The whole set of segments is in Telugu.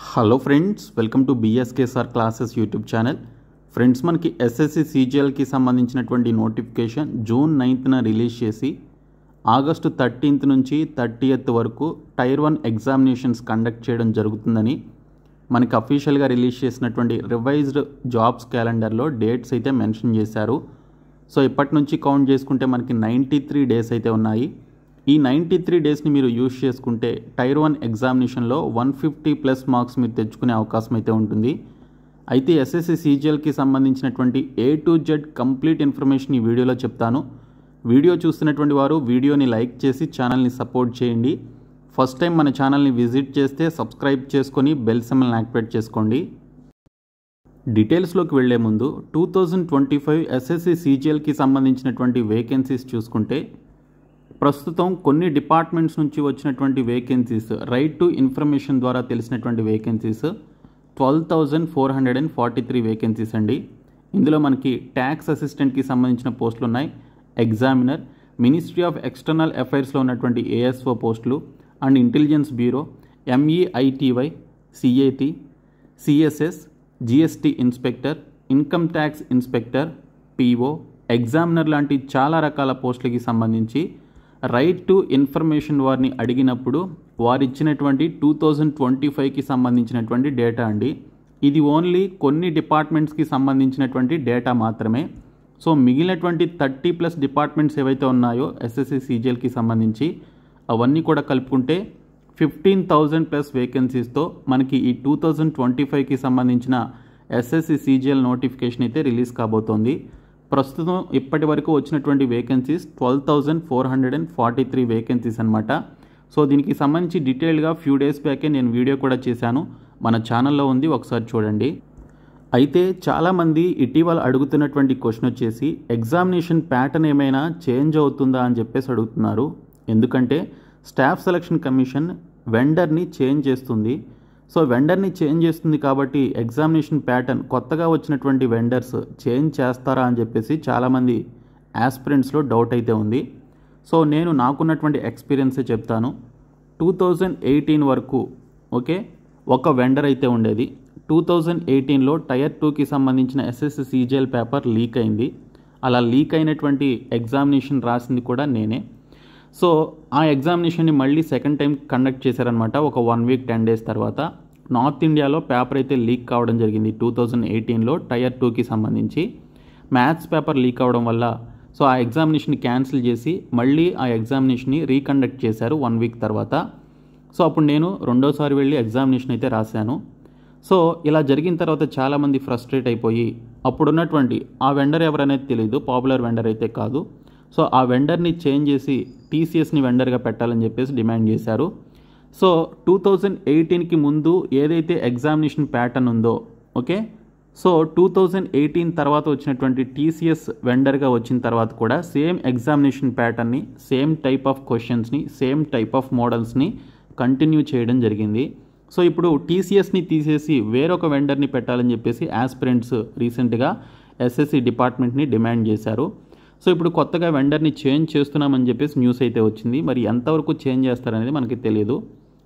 Hello friends, welcome to BSKSR classes YouTube channel. Friends, మనకి ఎస్ఎస్సి సీజీఎల్కి సంబంధించినటువంటి నోటిఫికేషన్ జూన్ 9న రిలీజ్ చేసి ఆగస్టు 13th నుంచి 30th వరకు టైర్ 1 ఎగ్జామినేషన్స్ కండక్ట్ చేయడం జరుగుతుందని మనకి అఫీషియల్గా రిలీజ్ చేసినటువంటి రివైజ్డ్ జాబ్స్ క్యాలెండర్లో డేట్స్ అయితే మెన్షన్ చేశారు. సో ఇప్పటి నుంచి కౌంట్ చేసుకుంటే మనకి 93 డేస్ అయితే ఉన్నాయి. ఈ 93 డేస్ని మీరు యూజ్ చేసుకుంటే టైర్ 1 ఎగ్జామినేషన్లో 150+ మార్క్స్ మీరు తెచ్చుకునే అవకాశం అయితే ఉంటుంది. అయితే ఎస్ఎస్సి సీజీఎల్కి సంబంధించినటువంటి A to Z complete information ఈ వీడియోలో చెప్తాను. వీడియో చూస్తున్నటువంటి వారు వీడియోని లైక్ చేసి ఛానల్ని సపోర్ట్ చేయండి. ఫస్ట్ టైం మన ఛానల్ని విజిట్ చేస్తే సబ్స్క్రైబ్ చేసుకొని బెల్ సింబల్ని యాక్టివేట్ చేసుకోండి. డీటెయిల్స్లోకి వెళ్లే ముందు 2025 ఎస్ఎస్సి సీజీఎల్కి సంబంధించినటువంటి వేకెన్సీస్ చూసుకుంటే ప్రస్తుతం కొన్ని డిపార్ట్మెంట్స్ నుంచి వచ్చినటువంటి వేకెన్సీస్, రైట్ టు ఇన్ఫర్మేషన్ ద్వారా తెలిసినటువంటి వేకెన్సీస్ 12,443 వేకెన్సీస్ అండి. ఇందులో మనకి ట్యాక్స్ అసిస్టెంట్కి సంబంధించిన పోస్టులు ఉన్నాయి, ఎగ్జామినర్, మినిస్ట్రీ ఆఫ్ ఎక్స్టర్నల్ అఫైర్స్లో ఉన్నటువంటి ఏఎస్ఓ పోస్టులు and intelligence bureau, MEITY, CAT, CSS, GST inspector, income tax inspector, PO, examiner లాంటి చాలా రకాల పోస్టులకి సంబంధించి రైట్ టు ఇన్ఫర్మేషన్ వారిని అడిగినప్పుడు వారు ఇచ్చినటువంటి 2025కి సంబంధించినటువంటి డేటా అండి. ఇది ఓన్లీ కొన్ని డిపార్ట్మెంట్స్కి సంబంధించినటువంటి డేటా మాత్రమే. సో మిగిలినటువంటి 30+ డిపార్ట్మెంట్స్ ఏవైతే ఉన్నాయో ఎస్ఎస్సి సీజీఎల్కి సంబంధించి అవన్నీ కూడా కలుపుకుంటే 15,000+ వేకెన్సీస్తో మనకి ఈ 2025కి సంబంధించిన ఎస్ఎస్సి సీజీఎల్ నోటిఫికేషన్ అయితే రిలీజ్ కాబోతోంది. ప్రస్తుతం ఇప్పటి వరకు వచ్చినటువంటి వేకెన్సీస్ 12,443 వేకెన్సీస్ అనమాట. సో దీనికి సంబంధించి డీటెయిల్గా ఫ్యూ డేస్ బ్యాకే నేను వీడియో కూడా చేశాను, మన ఛానల్లో ఉంది, ఒకసారి చూడండి. అయితే చాలామంది ఇటీవల అడుగుతున్నటువంటి క్వశ్చన్ వచ్చేసి ఎగ్జామినేషన్ ప్యాటర్న్ ఏమైనా చేంజ్ అవుతుందా అని చెప్పేసి అడుగుతున్నారు. ఎందుకంటే స్టాఫ్ సెలక్షన్ కమిషన్ వెండర్ని చేంజ్ చేస్తుంది. సో వెండర్ని చేంజ్ చేస్తుంది కాబట్టి ఎగ్జామినేషన్ ప్యాటర్న్ కొత్తగా వచ్చినటువంటి వెండర్స్ చేంజ్ చేస్తారా అని చెప్పేసి చాలామంది ఆస్పిరెంట్స్లో డౌట్ అయితే ఉంది. సో నేను నాకున్నటువంటి ఎక్స్పీరియన్సే చెప్తాను. 2018 వరకు ఒక వెండర్ అయితే ఉండేది. 2018లో టైర్ 2కి సంబంధించిన ఎస్ఎస్సి సీజీఎల్ పేపర్ లీక్ అయింది. అలా లీక్ అయినటువంటి ఎగ్జామినేషన్ రాసింది కూడా నేనే. సో ఆ ఎగ్జామినేషన్ని మళ్ళీ సెకండ్ టైం కండక్ట్ చేశారనమాట. ఒక 1 week 10 days తర్వాత నార్త్ ఇండియాలో పేపర్ అయితే లీక్ కావడం జరిగింది. 2018లో టైర్ 2కి సంబంధించి మ్యాథ్స్ పేపర్ లీక్ అవడం వల్ల సో ఆ ఎగ్జామినేషన్ని క్యాన్సిల్ చేసి మళ్ళీ ఆ ఎగ్జామినేషన్ని రీకండక్ట్ చేశారు 1 week తర్వాత. సో అప్పుడు నేను రెండోసారి వెళ్ళి ఎగ్జామినేషన్ అయితే రాశాను. సో ఇలా జరిగిన తర్వాత చాలామంది ఫ్రస్ట్రేట్ అయిపోయి అప్పుడున్నటువంటి ఆ వెండర్ ఎవరనేది తెలియదు, పాపులర్ వెండర్ అయితే కాదు. సో ఆ వెండర్ని చేంజ్ చేసి TCSని వెండర్గా పెట్టాలని చెప్పేసి డిమాండ్ చేశారు. సో 2018కి ముందు ఏదైతే ఎగ్జామినేషన్ ప్యాటర్న్ ఉందో సో 2018 తర్వాత వచ్చినటువంటి TCS వెండర్గా వచ్చిన తర్వాత కూడా సేమ్ ఎగ్జామినేషన్ ప్యాటర్న్ని, సేమ్ టైప్ ఆఫ్ క్వశ్చన్స్ని, సేమ్ టైప్ ఆఫ్ మోడల్స్ని కంటిన్యూ చేయడం జరిగింది. సో ఇప్పుడు TCSని తీసేసి వేరొక వెండర్ని పెట్టాలని చెప్పేసి ఆస్పిరెంట్స్ రీసెంట్గా ఎస్ఎస్సి డిపార్ట్మెంట్ని డిమాండ్ చేశారు. సో ఇప్పుడు కొత్తగా వెండర్ని చేంజ్ చేస్తున్నామని చెప్పేసి న్యూస్ అయితే వచ్చింది. మరి ఎంతవరకు చేంజ్ చేస్తారనేది మనకి తెలియదు.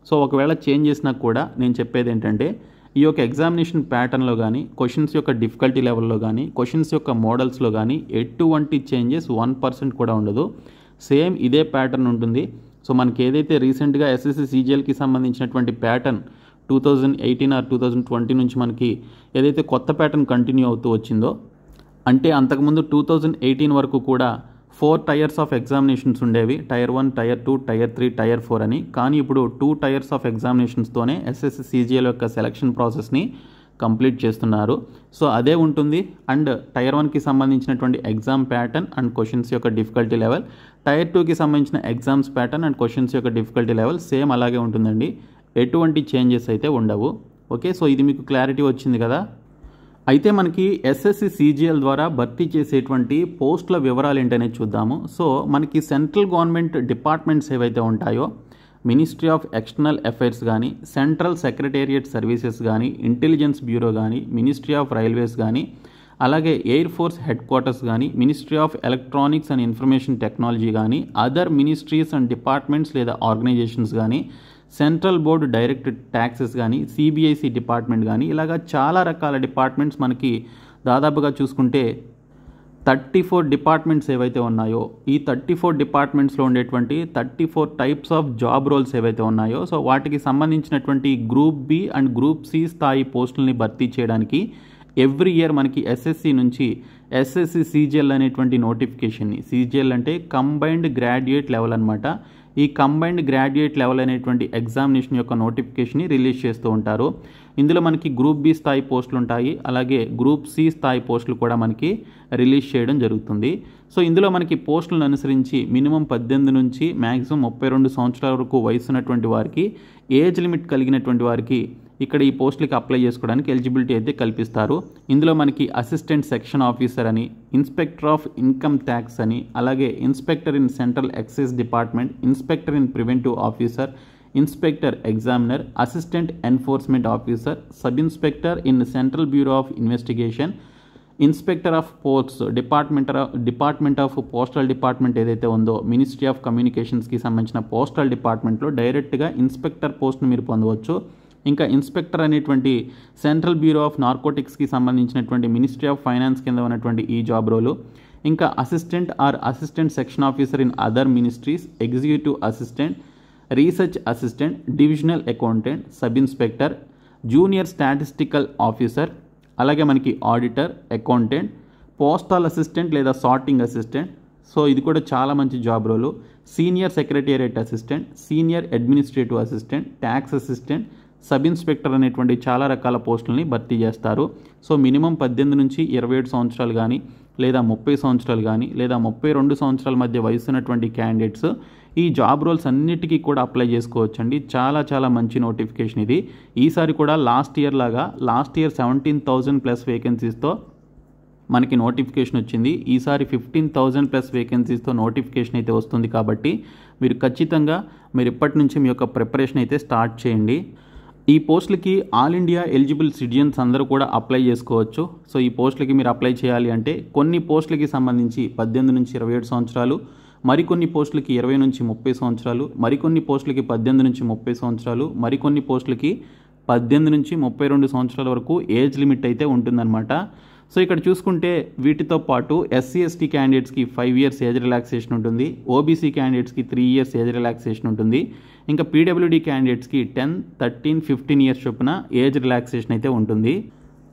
సో ఒకవేళ చేంజ్ చేసినా కూడా నేను చెప్పేది ఏంటంటే ఈ యొక్క ఎగ్జామినేషన్ ప్యాటర్న్లో కానీ, క్వశ్చన్స్ యొక్క డిఫికల్టీ లెవెల్లో కానీ, క్వశ్చన్స్ యొక్క మోడల్స్లో కానీ ఎటువంటి చేంజెస్ 1% కూడా ఉండదు. సేమ్ ఇదే ప్యాటర్న్ ఉంటుంది. సో మనకి ఏదైతే రీసెంట్గా ఎస్ఎస్సి సీజీఎల్కి సంబంధించినటువంటి ప్యాటర్న్ 2018 or 2020 నుంచి మనకి ఏదైతే కొత్త ప్యాటర్న్ కంటిన్యూ అవుతూ వచ్చిందో, అంటే అంతకుముందు 2018 వరకు కూడా 4 టైర్స్ ఆఫ్ ఎగ్జామినేషన్స్ ఉండేవి, టైర్ 1, టైర్ 2, టైర్ 3, టైర్ 4 అని. కానీ ఇప్పుడు 2 టైర్స్ ఆఫ్ ఎగ్జామినేషన్స్తోనే ఎస్ఎస్సి సీజీఎల్ యొక్క సెలక్షన్ ప్రాసెస్ని కంప్లీట్ చేస్తున్నారు. సో అదే ఉంటుంది. అండ్ టైర్ 1కి సంబంధించినటువంటి ఎగ్జామ్ ప్యాటర్న్ అండ్ క్వశ్చన్స్ యొక్క డిఫికల్టీ లెవెల్, టైర్ 2కి సంబంధించిన ఎగ్జామ్స్ ప్యాటర్న్ అండ్ క్వశ్చన్స్ యొక్క డిఫికల్టీ లెవెల్ సేమ్ అలాగే ఉంటుందండి. ఎటువంటి చేంజెస్ అయితే ఉండవు. సో ఇది మీకు క్లారిటీ వచ్చింది కదా. అయితే మనకి ఎస్ఎస్సి సీజీఎల్ ద్వారా భర్తీ చేసేటువంటి పోస్టుల వివరాలు ఏంటనేది చూద్దాము. సో మనకి సెంట్రల్ గవర్నమెంట్ డిపార్ట్మెంట్స్ ఏవైతే ఉంటాయో, మినిస్ట్రీ ఆఫ్ ఎక్స్టర్నల్ అఫైర్స్ కానీ, సెంట్రల్ సెక్రటేరియట్ సర్వీసెస్ కానీ, ఇంటెలిజెన్స్ బ్యూరో కానీ, మినిస్ట్రీ ఆఫ్ రైల్వేస్ కానీ, అలాగే ఎయిర్ ఫోర్స్ హెడ్ క్వార్టర్స్ కానీ, ministry of electronics and information technology కానీ, అదర్ మినిస్ట్రీస్ అండ్ డిపార్ట్మెంట్స్ లేదా ఆర్గనైజేషన్స్ కానీ, సెంట్రల్ బోర్డు డైరెక్ట్ ట్యాక్సెస్ కానీ, సిబిఐసి డిపార్ట్మెంట్ కానీ, ఇలాగా చాలా రకాల డిపార్ట్మెంట్స్ మనకి దాదాపుగా చూసుకుంటే 34 డిపార్ట్మెంట్స్ ఏవైతే ఉన్నాయో, ఈ 34 డిపార్ట్మెంట్స్లో ఉండేటువంటి 34 టైప్స్ ఆఫ్ జాబ్ రోల్స్ ఏవైతే ఉన్నాయో, సో వాటికి సంబంధించినటువంటి group B and group C స్థాయి పోస్టుల్ని భర్తీ చేయడానికి ఎవ్రీ ఇయర్ మనకి ఎస్ఎస్సి నుంచి ఎస్ఎస్సి సీజిఎల్ అనేటువంటి నోటిఫికేషన్ని, సీజిఎల్ అంటే కంబైన్డ్ గ్రాడ్యుయేట్ లెవెల్ అనమాట, ఈ కంబైన్డ్ గ్రాడ్యుయేట్ లెవెల్ అనేటువంటి ఎగ్జామినేషన్ యొక్క నోటిఫికేషన్ని రిలీజ్ చేస్తూ ఉంటారు. ఇందులో మనకి గ్రూప్ బి స్థాయి పోస్టులు ఉంటాయి, అలాగే గ్రూప్ సి స్థాయి పోస్టులు కూడా మనకి రిలీజ్ చేయడం జరుగుతుంది. సో ఇందులో మనకి పోస్టులను అనుసరించి మినిమం 18 నుంచి మ్యాక్సిమం 32 సంవత్సరాల వరకు వయసు ఉన్నటువంటి వారికి, ఏజ్ లిమిట్ కలిగినటువంటి వారికి ఇక్కడ ఈ పోస్టులకి అప్లై చేసుకోవడానికి ఎలిజిబిలిటీ అయితే కల్పిస్తారు. ఇందులో మనకి అసిస్టెంట్ సెక్షన్ ఆఫీసర్ అని, ఇన్స్పెక్టర్ ఆఫ్ ఇన్కమ్ ట్యాక్స్ అని, అలాగే inspector in central excise department, inspector in preventive officer, inspector examiner, assistant enforcement officer, sub inspector in central bureau of investigation, inspector of posts, department of postal department ఏదైతే ఉందో, మినిస్ట్రీ ఆఫ్ కమ్యూనికేషన్స్కి సంబంధించిన పోస్టల్ డిపార్ట్మెంట్లో డైరెక్ట్గా ఇన్స్పెక్టర్ పోస్ట్ను మీరు పొందవచ్చు. ఇంకా ఇన్స్పెక్టర్ అనేటువంటి సెంట్రల్ బ్యూరో ఆఫ్ నార్కోటిక్స్కి సంబంధించినటువంటి మినిస్ట్రీ ఆఫ్ ఫైనాన్స్ కింద ఉన్నటువంటి ఈ జాబ్ రోలు, ఇంకా assistant are assistant section officer in other ministries, executive assistant, research assistant, divisional accountant, sub inspector, junior statistical officer, అలాగే మనకి ఆడిటర్, అకౌంటెంట్, పోస్టల్ అసిస్టెంట్ లేదా సార్టింగ్ అసిస్టెంట్, సో ఇది కూడా చాలా మంచి job role, senior secretariat assistant, senior administrative assistant, tax assistant, sub inspector అనేటువంటి చాలా రకాల పోస్టులని భర్తీ చేస్తారు. సో మినిమం 18 నుంచి 27 సంవత్సరాలు కానీ, లేదా 30 సంవత్సరాలు కానీ, లేదా 32 సంవత్సరాల మధ్య వయసు ఉన్నటువంటి క్యాండిడేట్స్ ఈ జాబ్ రోల్స్ అన్నిటికీ కూడా అప్లై చేసుకోవచ్చండి. చాలా చాలా మంచి నోటిఫికేషన్ ఇది. ఈసారి కూడా లాస్ట్ ఇయర్ 17,000 ప్లస్ వేకెన్సీస్తో మనకి నోటిఫికేషన్ వచ్చింది. ఈసారి 15,000 ప్లస్ వేకెన్సీస్తో నోటిఫికేషన్ అయితే వస్తుంది. కాబట్టి మీరు ఖచ్చితంగా ఇప్పటి నుంచి మీ యొక్క ప్రిపరేషన్ అయితే స్టార్ట్ చేయండి. ఈ పోస్టులకి ఆల్ ఇండియా ఎలిజిబుల్ సిటిజన్స్ అందరూ కూడా అప్లై చేసుకోవచ్చు. సో ఈ పోస్టులకి మీరు అప్లై చేయాలి అంటే కొన్ని పోస్టులకి సంబంధించి 18 నుంచి 27 సంవత్సరాలు, మరికొన్ని పోస్టులకి 20 నుంచి 30 సంవత్సరాలు, మరికొన్ని పోస్టులకి 18 నుంచి 30 సంవత్సరాలు, మరికొన్ని పోస్టులకి 18 నుంచి 32 సంవత్సరాల వరకు ఏజ్ లిమిట్ అయితే ఉంటుందన్నమాట. సో ఇక్కడ చూసుకుంటే వీటితో పాటు ఎస్సీ ఎస్టీ క్యాండిడేట్స్కి 5 years ఏజ్ రిలాక్సేషన్ ఉంటుంది, ఓబీసీ క్యాండిడేట్స్కి 3 years ఏజ్ రిలాక్సేషన్ ఉంటుంది, ఇంకా పీడబ్ల్యూడీ క్యాండిడేట్స్కి 10, 13, 15 years చొప్పున ఏజ్ రిలాక్సేషన్ అయితే ఉంటుంది.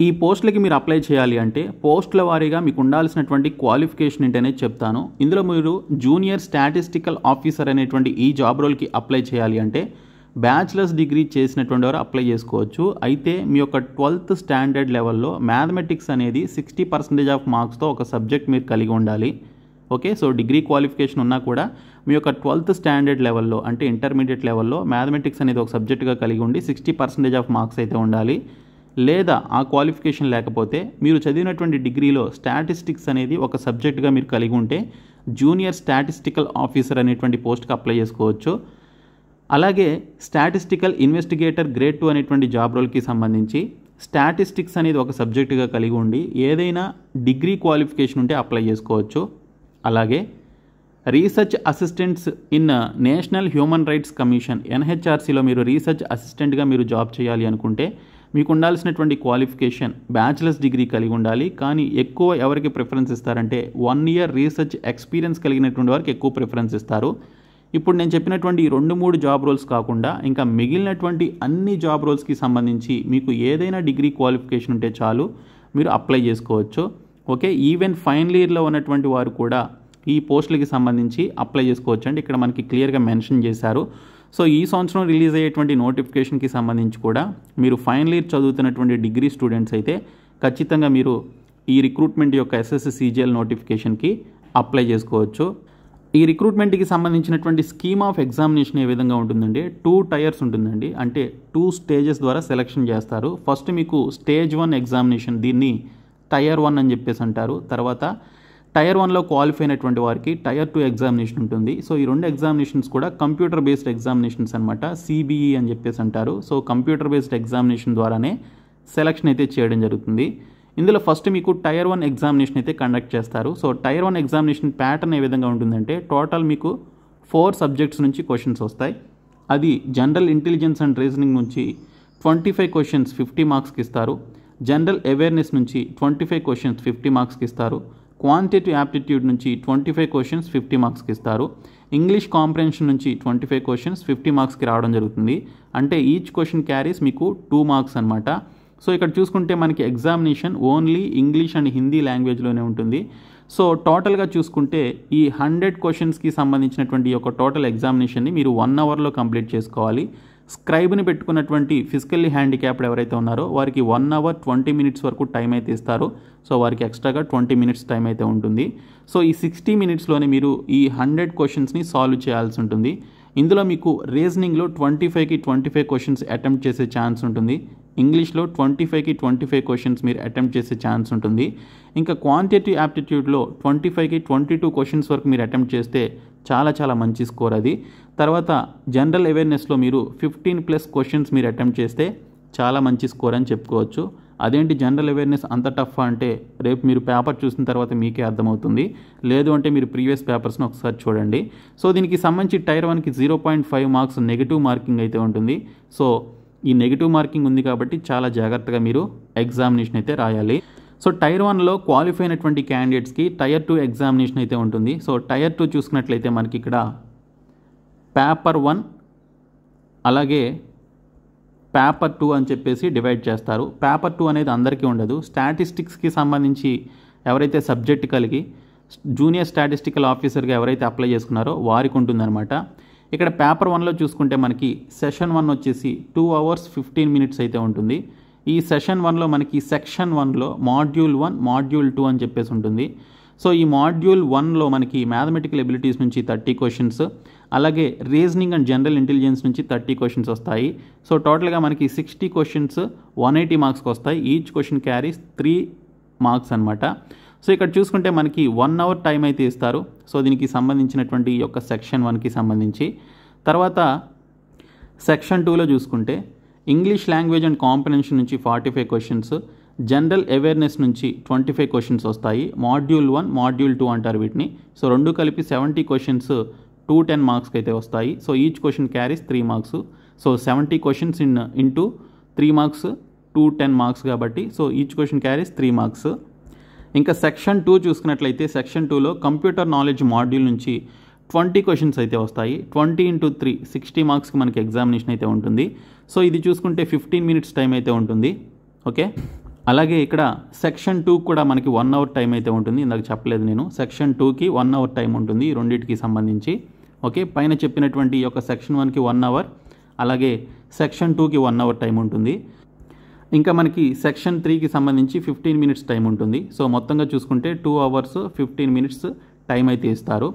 ఈ పోస్టులకి మీరు అప్లై చేయాలి అంటే పోస్టుల వారీగా మీకు ఉండాల్సినటువంటి క్వాలిఫికేషన్ ఏంటనేది చెప్తాను. ఇందులో మీరు జూనియర్ స్టాటిస్టికల్ ఆఫీసర్ అనేటువంటి ఈ జాబ్ రోల్కి అప్లై చేయాలి అంటే బ్యాచిలర్స్ డిగ్రీ చేసినటువంటి వారు అప్లై చేసుకోవచ్చు. అయితే మీ యొక్క 12th స్టాండర్డ్ లెవెల్లో మ్యాథమెటిక్స్ అనేది 60% ఆఫ్ మార్క్స్తో ఒక సబ్జెక్ట్ మీరు కలిగి ఉండాలి. ఓకే, సో డిగ్రీ క్వాలిఫికేషన్ ఉన్నా కూడా మీ యొక్క 12th స్టాండర్డ్ లెవెల్లో అంటే ఇంటర్మీడియట్ లెవెల్లో మ్యాథమెటిక్స్ అనేది ఒక సబ్జెక్టుగా కలిగి ఉండి 60% ఆఫ్ మార్క్స్ అయితే ఉండాలి. లేదా ఆ క్వాలిఫికేషన్ లేకపోతే మీరు చదివినటువంటి డిగ్రీలో స్టాటిస్టిక్స్ అనేది ఒక సబ్జెక్టుగా మీరు కలిగి ఉంటే జూనియర్ స్టాటిస్టికల్ ఆఫీసర్ అనేటువంటి పోస్ట్కి అప్లై చేసుకోవచ్చు. అలాగే స్టాటిస్టికల్ ఇన్వెస్టిగేటర్ గ్రేడ్ 2 అనేటువంటి జాబ్ రోల్కి సంబంధించి స్టాటిస్టిక్స్ అనేది ఒక సబ్జెక్టుగా కలిగి ఉండి ఏదైనా డిగ్రీ క్వాలిఫికేషన్ ఉంటే అప్లై చేసుకోవచ్చు. అలాగే research assistants in National Human Rights Commission ఎన్హెచ్ఆర్సీలో మీరు రీసెర్చ్ అసిస్టెంట్గా మీరు జాబ్ చేయాలి అనుకుంటే మీకు ఉండాల్సినటువంటి క్వాలిఫికేషన్ బ్యాచిలర్స్ డిగ్రీ కలిగి ఉండాలి. కానీ ఎక్కువ ఎవరికి ప్రిఫరెన్స్ ఇస్తారంటే 1 year రీసెర్చ్ ఎక్స్పీరియన్స్ కలిగినటువంటి వారికి ఎక్కువ ప్రిఫరెన్స్ ఇస్తారు. ఇప్పుడు నేను చెప్పినటువంటి 2-3 జాబ్ రోల్స్ కాకుండా ఇంకా మిగిలినటువంటి అన్ని జాబ్ రోల్స్కి సంబంధించి మీకు ఏదైనా డిగ్రీ క్వాలిఫికేషన్ ఉంటే చాలు, మీరు అప్లై చేసుకోవచ్చు. ఓకే, ఈవెన్ ఫైనల్ ఇయర్లో ఉన్నటువంటి వారు కూడా ఈ పోస్టులకి సంబంధించి అప్లై చేసుకోవచ్చు అండి. ఇక్కడ మనకి క్లియర్గా మెన్షన్ చేశారు. సో ఈ సంవత్సరం రిలీజ్ అయ్యేటువంటి నోటిఫికేషన్కి సంబంధించి కూడా మీరు ఫైనల్ ఇయర్ చదువుతున్నటువంటి డిగ్రీ స్టూడెంట్స్ అయితే ఖచ్చితంగా మీరు ఈ రిక్రూట్మెంట్ యొక్క ఎస్ఎస్సి సీజీఎల్ నోటిఫికేషన్కి అప్లై చేసుకోవచ్చు. ఈ రిక్రూట్మెంట్కి సంబంధించినటువంటి స్కీమ్ ఆఫ్ ఎగ్జామినేషన్ ఏ విధంగా ఉంటుందంటే 2 tiers ఉంటుందండి. అంటే 2 stages ద్వారా సెలెక్షన్ చేస్తారు. ఫస్ట్ మీకు Stage 1 ఎగ్జామినేషన్, దీన్ని Tier 1 అని చెప్పేసి అంటారు. తర్వాత Tier 1లో క్వాలిఫై అయినటువంటి వారికి Tier 2 ఎగ్జామినేషన్ ఉంటుంది. సో ఈ 2 ఎగ్జామినేషన్స్ కూడా కంప్యూటర్ బేస్డ్ ఎగ్జామినేషన్స్ అనమాట, సిబిఈ అని చెప్పేసి అంటారు. సో కంప్యూటర్ బేస్డ్ ఎగ్జామినేషన్ ద్వారానే సెలెక్షన్ అయితే చేయడం జరుగుతుంది. ఇందులో ఫస్ట్ మీకు Tier 1 ఎగ్జామినేషన్ అయితే కండక్ట్ చేస్తారు. సో Tier 1 ఎగ్జామినేషన్ ప్యాటర్న్ ఏ విధంగా ఉంటుందంటే టోటల్ మీకు 4 subjects నుంచి క్వశ్చన్స్ వస్తాయి. అది జనరల్ ఇంటెలిజెన్స్ అండ్ రీజనింగ్ నుంచి 25 క్వశ్చన్స్ 50 మార్క్స్కి ఇస్తారు. జనరల్ అవేర్నెస్ నుంచి 25 క్వశ్చన్స్ 50 మార్క్స్కి ఇస్తారు. క్వాంటిటేటివ్ యాప్టిట్యూడ్ నుంచి 25 క్వశ్చన్స్ 50 మార్క్స్కి ఇస్తారు. ఇంగ్లీష్ కాంప్రహెన్షన్ నుంచి 25 క్వశ్చన్స్ 50 మార్క్స్కి రావడం జరుగుతుంది. అంటే ఈచ్ క్వశ్చన్ క్యారీస్ మీకు 2 మార్క్స్ అనమాట. సో ఇక్కడ చూసుకుంటే మనకి examination only English and Hindi లాంగ్వేజ్లోనే ఉంటుంది. సో టోటల్గా చూసుకుంటే ఈ 100 క్వశ్చన్స్కి సంబంధించినటువంటి ఒక టోటల్ ఎగ్జామినేషన్ని మీరు 1 అవర్లో కంప్లీట్ చేసుకోవాలి. స్క్రైబ్ని పెట్టుకున్నటువంటి ఫిజికల్లీ హ్యాండిక్యాప్డ్ ఎవరైతే ఉన్నారో వారికి 1 అవర్ 20 మినిట్స్ వరకు టైం అయితే ఇస్తారు. సో వారికి ఎక్స్ట్రాగా 20 మినిట్స్ టైం అయితే ఉంటుంది. సో ఈ 60 మినిట్స్లోనే మీరు ఈ 100 క్వశ్చన్స్ని సాల్వ్ చేయాల్సి ఉంటుంది. ఇందులో మీకు రీజనింగ్లో 25కి 25 క్వశ్చన్స్ అటెంప్ట్ చేసే ఛాన్స్ ఉంటుంది. ఇంగ్లీష్లో 25కి 25 క్వశ్చన్స్ మీరు అటెంప్ట్ చేసే ఛాన్స్ ఉంటుంది. ఇంకా క్వాంటిటేటివ్ యాప్టిట్యూడ్లో 25కి 22 క్వశ్చన్స్ వరకు మీరు అటెంప్ట్ చేస్తే చాలా మంచి స్కోర్ అది. తర్వాత జనరల్ అవేర్నెస్లో మీరు 15+ క్వశ్చన్స్ మీరు అటెంప్ట్ చేస్తే చాలా మంచి స్కోర్ అని చెప్పుకోవచ్చు. అదేంటి జనరల్ అవేర్నెస్ అంత టఫ్ అంటే రేపు మీరు పేపర్ చూసిన తర్వాత మీకే అర్థమవుతుంది. లేదు అంటే మీరు ప్రీవియస్ పేపర్స్ని ఒకసారి చూడండి. సో దీనికి సంబంధించి టైర్ 1కి 0.5 మార్క్స్ నెగిటివ్ మార్కింగ్ అయితే ఉంటుంది. సో ఈ నెగిటివ్ మార్కింగ్ ఉంది కాబట్టి చాలా జాగ్రత్తగా మీరు ఎగ్జామినేషన్ అయితే రాయాలి. సో టైర్ 1లో క్వాలిఫై అయినటువంటి క్యాండిడేట్స్కి టైర్ 2 ఎగ్జామినేషన్ అయితే ఉంటుంది. సో టైర్ 2 చూసుకున్నట్లయితే మనకి ఇక్కడ పేపర్ 1 అలాగే పేపర్ 2 అని చెప్పేసి డివైడ్ చేస్తారు. పేపర్ 2 అనేది అందరికీ ఉండదు. స్టాటిస్టిక్స్కి సంబంధించి ఎవరైతే సబ్జెక్ట్ కలిగి జూనియర్ స్టాటిస్టికల్ ఆఫీసర్గా ఎవరైతే అప్లై చేసుకున్నారో వారికి ఉంటుందన్నమాట. ఇక్కడ పేపర్ 1లో చూసుకుంటే మనకి సెషన్ 1 వచ్చేసి 2 అవర్స్ 15 మినిట్స్ అయితే ఉంటుంది. ఈ సెషన్ 1లో మనకి సెక్షన్ 1లో మాడ్యూల్ 1 మాడ్యూల్ 2 అని చెప్పేసి ఉంటుంది. సో ఈ మాడ్యూల్ 1లో మనకి మ్యాథమెటికల్ ఎబిలిటీస్ నుంచి 30 క్వశ్చన్స్, అలాగే రీజనింగ్ అండ్ జనరల్ ఇంటెలిజెన్స్ నుంచి 30 క్వశ్చన్స్ వస్తాయి. సో టోటల్గా మనకి 60 క్వశ్చన్స్ 180 మార్క్స్కి వస్తాయి. ఈచ్ క్వశ్చన్ క్యారీస్ 3 మార్క్స్ అనమాట. సో ఇక్కడ చూసుకుంటే మనకి 1 అవర్ టైం అయితే ఇస్తారు. సో దీనికి సంబంధించినటువంటి ఈ యొక్క సెక్షన్ 1కి సంబంధించి. తర్వాత సెక్షన్ 2లో చూసుకుంటే ఇంగ్లీష్ లాంగ్వేజ్ అండ్ కాంప్రహెన్షన్ నుంచి 45 క్వశ్చన్స్, జనరల్ అవేర్నెస్ నుంచి 25 క్వశ్చన్స్ వస్తాయి. మాడ్యూల్ 1 మాడ్యూల్ 2 అంటారు వీటిని. సో రెండు కలిపి 70 క్వశ్చన్స్ 210 మార్క్స్కి అయితే వస్తాయి. So each question carries 3 marks. So 70 questions into 3 marks 210 marks కాబట్టి so each question carries 3 marks. ఇంకా సెక్షన్ 2 చూసుకున్నట్లయితే సెక్షన్ 2లో కంప్యూటర్ నాలెడ్జ్ మాడ్యూల్ నుంచి 20 క్వశ్చన్స్ అయితే వస్తాయి. 20 × 3 60 మార్క్స్కి మనకి ఎగ్జామినేషన్ అయితే ఉంటుంది. సో ఇది చూసుకుంటే 15 మినిట్స్ టైం అయితే ఉంటుంది. ఓకే, అలాగే ఇక్కడ సెక్షన్ 2 కూడా మనకి 1 అవర్ టైం అయితే ఉంటుంది. ఇందాక చెప్పలేదు నేను, సెక్షన్ 2కి 1 అవర్ టైం ఉంటుంది ఈ రెండింటికి సంబంధించి. ఓకే, పైన చెప్పినటువంటి ఈ యొక్క సెక్షన్ 1కి 1 అవర్, అలాగే సెక్షన్ 2కి 1 అవర్ టైం ఉంటుంది. ఇంకా మనకి సెక్షన్ 3కి సంబంధించి 15 మినిట్స్ టైం ఉంటుంది. సో మొత్తంగా చూసుకుంటే 2 అవర్స్ 15 మినిట్స్ టైం అయితే ఇస్తారు.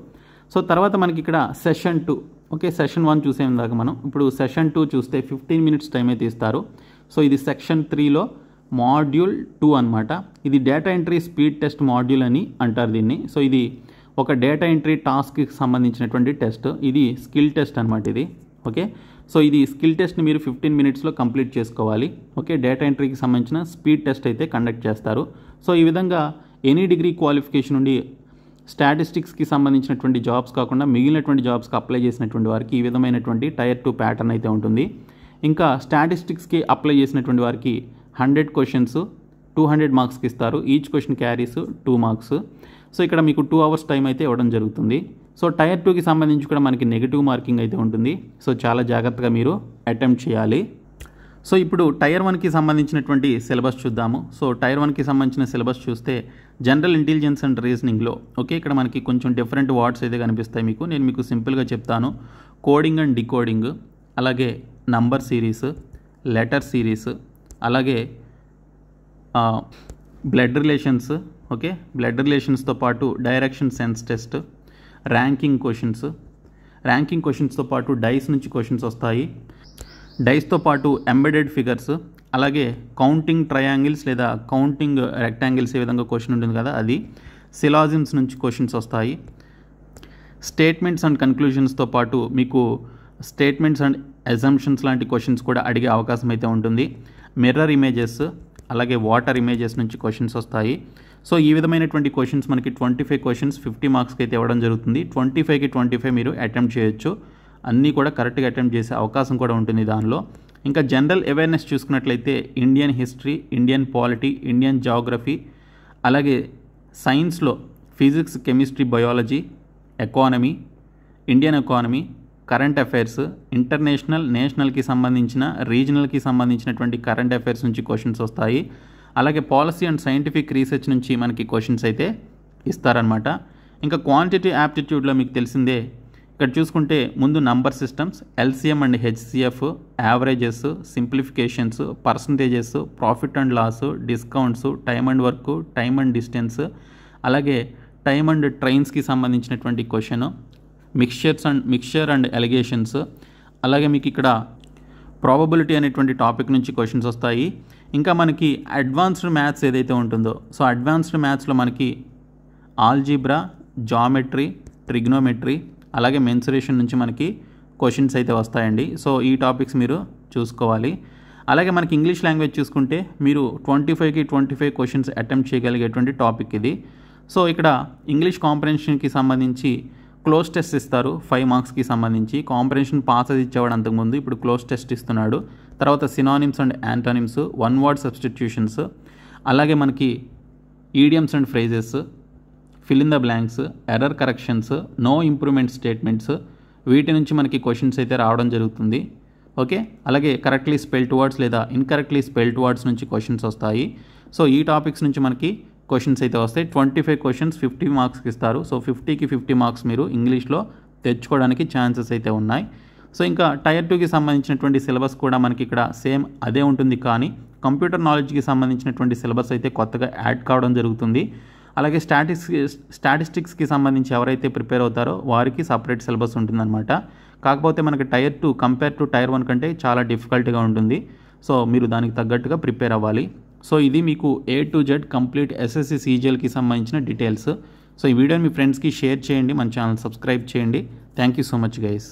సో తర్వాత మనకి ఇక్కడ సెషన్ 2, ఓకే సెషన్ 1 చూసే ఇందాక మనం, ఇప్పుడు సెషన్ 2 చూస్తే 15 మినిట్స్ టైం అయితే ఇస్తారు. సో ఇది సెక్షన్ 3లో మాడ్యూల్ 2 అనమాట. ఇది data entry speed test module అని అంటారు దీన్ని. సో ఇది ఒక డేటా ఎంట్రీ టాస్క్కి సంబంధించినటువంటి టెస్ట్. ఇది స్కిల్ టెస్ట్ అనమాట ఇది. ఓకే, సో ఇది స్కిల్ టెస్ట్ని మీరు 15 మినిట్స్లో కంప్లీట్ చేసుకోవాలి. ఓకే, డేటా ఎంట్రీకి సంబంధించిన స్పీడ్ టెస్ట్ అయితే కండక్ట్ చేస్తారు. సో ఈ విధంగా ఎనీ డిగ్రీ క్వాలిఫికేషన్ నుండి స్టాటిస్టిక్స్కి సంబంధించినటువంటి జాబ్స్ కాకుండా మిగిలినటువంటి జాబ్స్కి అప్లై చేసినటువంటి వారికి ఈ విధమైనటువంటి టైర్ 2 ప్యాటర్న్ అయితే ఉంటుంది. ఇంకా స్టాటిస్టిక్స్కి అప్లై చేసినటువంటి వారికి 100 క్వశ్చన్స్ 200 మార్క్స్కి ఇస్తారు. Each question carries 2 marks. So ఇక్కడ మీకు 2 అవర్స్ టైం అయితే ఇవ్వడం జరుగుతుంది. సో టైర్ 2కి సంబంధించి కూడా మనకి నెగిటివ్ మార్కింగ్ అయితే ఉంటుంది. సో చాలా జాగ్రత్తగా మీరు అటెంప్ట్ చేయాలి. సో ఇప్పుడు టైర్ 1కి సంబంధించినటువంటి సిలబస్ చూద్దాము. సో టైర్ 1కి సంబంధించిన సిలబస్ చూస్తే జనరల్ ఇంటెలిజెన్స్ అండ్ రీజనింగ్లో ఓకే ఇక్కడ మనకి కొంచెం డిఫరెంట్ వర్డ్స్ అయితే కనిపిస్తాయి మీకు. నేను మీకు సింపుల్గా చెప్తాను. కోడింగ్ అండ్ డికోడింగ్, అలాగే నంబర్ సిరీస్, లెటర్ సిరీస్, అలాగే బ్లడ్ రిలేషన్స్. ఓకే, బ్లడ్ రిలేషన్స్తో పాటు డైరెక్షన్ సెన్స్ టెస్ట్, ర్యాంకింగ్ క్వశ్చన్స్తో పాటు డైస్ నుంచి క్వశ్చన్స్ వస్తాయి. డైస్తో పాటు ఎంబెడెడ్ ఫిగర్స్, అలాగే కౌంటింగ్ ట్రయాంగిల్స్ లేదా కౌంటింగ్ రెక్టాంగిల్స్ ఏ విధంగా క్వశ్చన్ ఉంటుంది కదా అది. సిలాజిమ్స్ నుంచి క్వశ్చన్స్ వస్తాయి. స్టేట్మెంట్స్ అండ్ కన్క్లూజన్స్తో పాటు మీకు స్టేట్మెంట్స్ అండ్ అజంప్షన్స్ లాంటి క్వశ్చన్స్ కూడా అడిగే అవకాశం అయితే ఉంటుంది. మిర్రర్ ఇమేజెస్, అలాగే వాటర్ ఇమేజెస్ నుంచి క్వశ్చన్స్ వస్తాయి. సో ఈ విధమైనటువంటి క్వశ్చన్స్ మనకి 25 క్వశ్చన్స్ 50 మార్క్స్కి అయితే ఇవ్వడం జరుగుతుంది. 25కి 25 మీరు అటెంప్ట్ చేయొచ్చు. అన్నీ కూడా కరెక్ట్గా అటెంప్ట్ చేసే అవకాశం కూడా ఉంటుంది దానిలో. ఇంకా జనరల్ అవేర్నెస్ చూసుకున్నట్లయితే Indian history, Indian polity, Indian geography, అలాగే సైన్స్లో physics, chemistry, biology, economy, Indian economy, current affairs, international, నేషనల్కి సంబంధించిన, రీజనల్కి సంబంధించినటువంటి కరెంట్ అఫైర్స్ నుంచి క్వశ్చన్స్ వస్తాయి. అలాగే పాలసీ అండ్ సైంటిఫిక్ రీసెర్చ్ నుంచి మనకి క్వశ్చన్స్ అయితే ఇస్తారనమాట. ఇంకా క్వాంటిటీ యాప్టిట్యూడ్లో మీకు తెలిసిందే, ఇక్కడ చూసుకుంటే ముందు number systems, LCM and HCF, averages, simplifications, percentages, profit and loss, discounts, time and work, time and distance, అలాగే టైమ్ అండ్ ట్రైన్స్కి సంబంధించినటువంటి క్వశ్చన్, మిక్స్చర్ అండ్ ఎలిగేషన్స్, అలాగే మీకు ఇక్కడ ప్రాబబిలిటీ అనేటువంటి టాపిక్ నుంచి క్వశ్చన్స్ వస్తాయి. ఇంకా మనకి అడ్వాన్స్డ్ మ్యాథ్స్ ఏదైతే ఉంటుందో, సో అడ్వాన్స్డ్ మ్యాథ్స్లో మనకి ఆల్జీబ్రా, జామెట్రీ, ట్రిగ్నోమెట్రీ, అలాగే మెన్సురేషన్ నుంచి మనకి క్వశ్చన్స్ అయితే వస్తాయండి. సో ఈ టాపిక్స్ మీరు చూసుకోవాలి. అలాగే మనకి ఇంగ్లీష్ లాంగ్వేజ్ చూసుకుంటే మీరు 25కి 25 క్వశ్చన్స్ అటెంప్ట్ చేయగలిగేటువంటి టాపిక్ ఇది. సో ఇక్కడ ఇంగ్లీష్ కాంప్రహెన్షన్కి సంబంధించి క్లోజ్ టెస్ట్ ఇస్తారు 5 మార్క్స్కి సంబంధించి. కాంప్రహెన్షన్ పాస్ అది ఇచ్చేవాడు అంతకుముందు, ఇప్పుడు క్లోజ్ టెస్ట్ ఇస్తున్నాడు. తర్వాత synonyms and antonyms, one word substitutions, అలాగే మనకి idioms and phrases, fill in the blanks, error corrections, no improvement statements, వీటి నుంచి మనకి క్వశ్చన్స్ అయితే రావడం జరుగుతుంది. ఓకే, అలాగే కరెక్ట్లీ స్పెల్డ్ వర్డ్స్ లేదా ఇన్కరెక్ట్లీ స్పెల్డ్ వర్డ్స్ నుంచి క్వశ్చన్స్ వస్తాయి. సో ఈ టాపిక్స్ నుంచి మనకి క్వశ్చన్స్ అయితే వస్తాయి. 25 క్వశ్చన్స్ 50 మార్క్స్కి ఇస్తారు. సో 50కి 50 మార్క్స్ మీరు ఇంగ్లీష్లో తెచ్చుకోవడానికి ఛాన్సెస్ అయితే ఉన్నాయి. సో ఇంకా టైర్ 2కి సంబంధించినటువంటి సిలబస్ కూడా మనకి ఇక్కడ సేమ్ అదే ఉంటుంది, కానీ కంప్యూటర్ నాలెడ్జ్కి సంబంధించినటువంటి సిలబస్ అయితే కొత్తగా యాడ్ కావడం జరుగుతుంది. అలాగే స్టాటిస్టిక్స్కి సంబంధించి ఎవరైతే ప్రిపేర్ అవుతారో వారికి సపరేట్ సిలబస్ ఉంటుందన్నమాట. కాకపోతే మనకి టైర్ 2 కంపేర్ టు టైర్ 1 కంటే చాలా డిఫికల్ట్గా ఉంటుంది. సో మీరు దానికి తగ్గట్టుగా ప్రిపేర్ అవ్వాలి. సో ఇది మీకు A to Z complete SSC CGLకి సంబంధించిన డీటెయిల్స్. సో ఈ వీడియోని మీ ఫ్రెండ్స్కి షేర్ చేయండి, మన ఛానల్ సబ్స్క్రైబ్ చేయండి. Thank you so much guys.